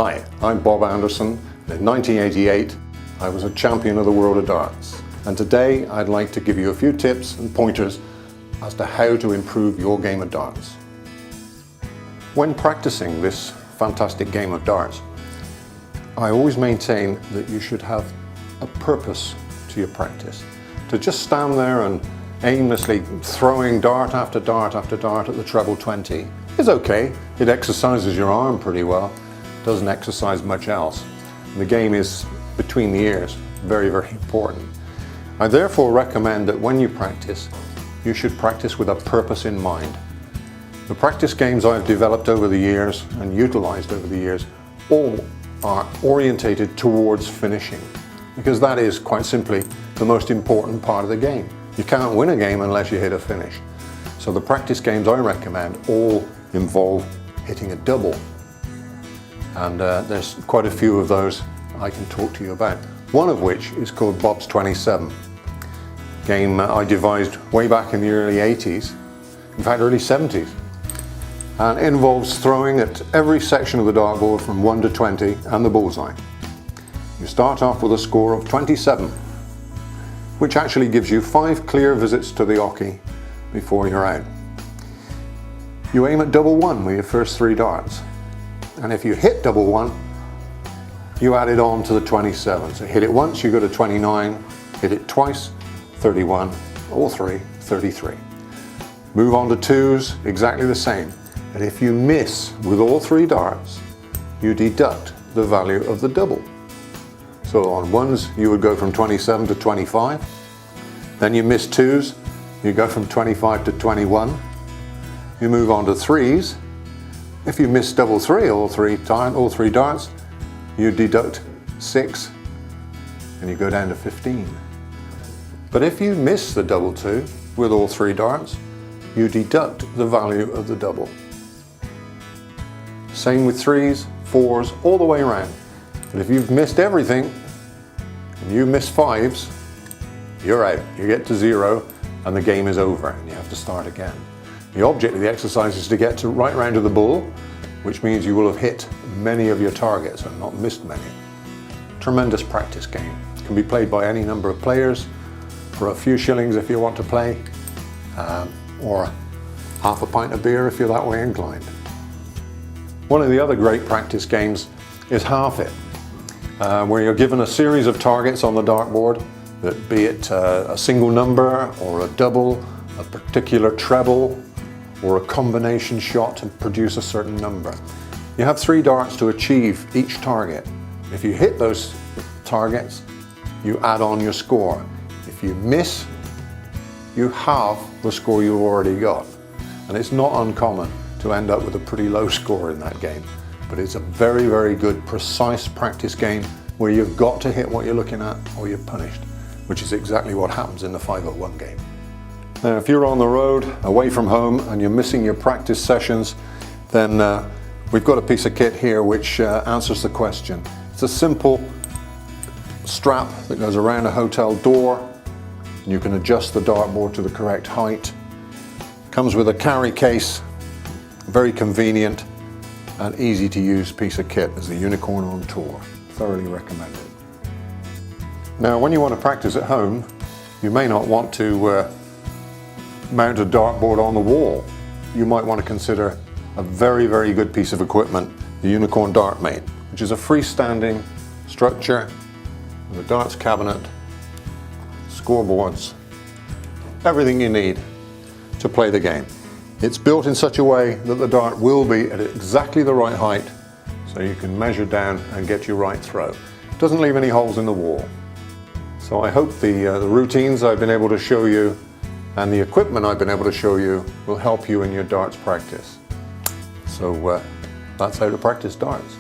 Hi, I'm Bob Anderson. In 1988, I was a champion of the world of darts. And today, I'd like to give you a few tips and pointers as to how to improve your game of darts. When practicing this fantastic game of darts, I always maintain that you should have a purpose to your practice. To just stand there and aimlessly throwing dart after dart after dart at the treble 20 is okay. It exercises your arm pretty well. Doesn't exercise much else. The game is between the ears, very, very important. I therefore recommend that when you practice, you should practice with a purpose in mind. The practice games I've developed over the years and utilized over the years all are orientated towards finishing, because that is quite simply the most important part of the game. You can't win a game unless you hit a finish. So the practice games I recommend all involve hitting a double. And there's quite a few of those I can talk to you about. One of which is called Bob's 27. Game I devised way back in the early 80s, in fact early 70s. And it involves throwing at every section of the dartboard from 1 to 20 and the bullseye. You start off with a score of 27, which actually gives you 5 clear visits to the oche before you're out. You aim at double 1 with your first 3 darts. And if you hit double 1, you add it on to the 27. So hit it once, you go to 29, hit it twice, 31, all 3, 33. Move on to 2s, exactly the same. And if you miss with all 3 darts, you deduct the value of the double. So on 1s, you would go from 27 to 25. Then you miss 2s, you go from 25 to 21. You move on to 3s. If you miss double 3 all three darts, you deduct 6 and you go down to 15. But if you miss the double 2 with all 3 darts, you deduct the value of the double. Same with 3s, 4s, all the way around. But if you've missed everything and you miss 5s, you're out. You get to 0 and the game is over and you have to start again. The object of the exercise is to get to right round to the bull, which means you will have hit many of your targets and not missed many. Tremendous practice game. It can be played by any number of players for a few shillings if you want to play, or half a pint of beer if you're that way inclined. One of the other great practice games is Half It, where you're given a series of targets on the dartboard, that be it a single number or a double, a particular treble, or a combination shot to produce a certain number. You have 3 darts to achieve each target. If you hit those targets, you add on your score. If you miss, you halve the score you've already got. And it's not uncommon to end up with a pretty low score in that game. But it's a very, very good, precise practice game where you've got to hit what you're looking at or you're punished, which is exactly what happens in the 501 game. Now, if you're on the road, away from home, and you're missing your practice sessions, then we've got a piece of kit here which answers the question. It's a simple strap that goes around a hotel door, and you can adjust the dartboard to the correct height. Comes with a carry case, very convenient and easy to use piece of kit as the Unicorn on Tour. Thoroughly recommended. Now, when you want to practice at home, you may not want to mount a dartboard on the wall. You might want to consider a very, very good piece of equipment, the Unicorn Dartmate, which is a freestanding structure with a darts cabinet, scoreboards, everything you need to play the game. It's built in such a way that the dart will be at exactly the right height, so you can measure down and get your right throw. It doesn't leave any holes in the wall. So I hope the routines I've been able to show you and the equipment I've been able to show you will help you in your darts practice. So that's how to practice darts.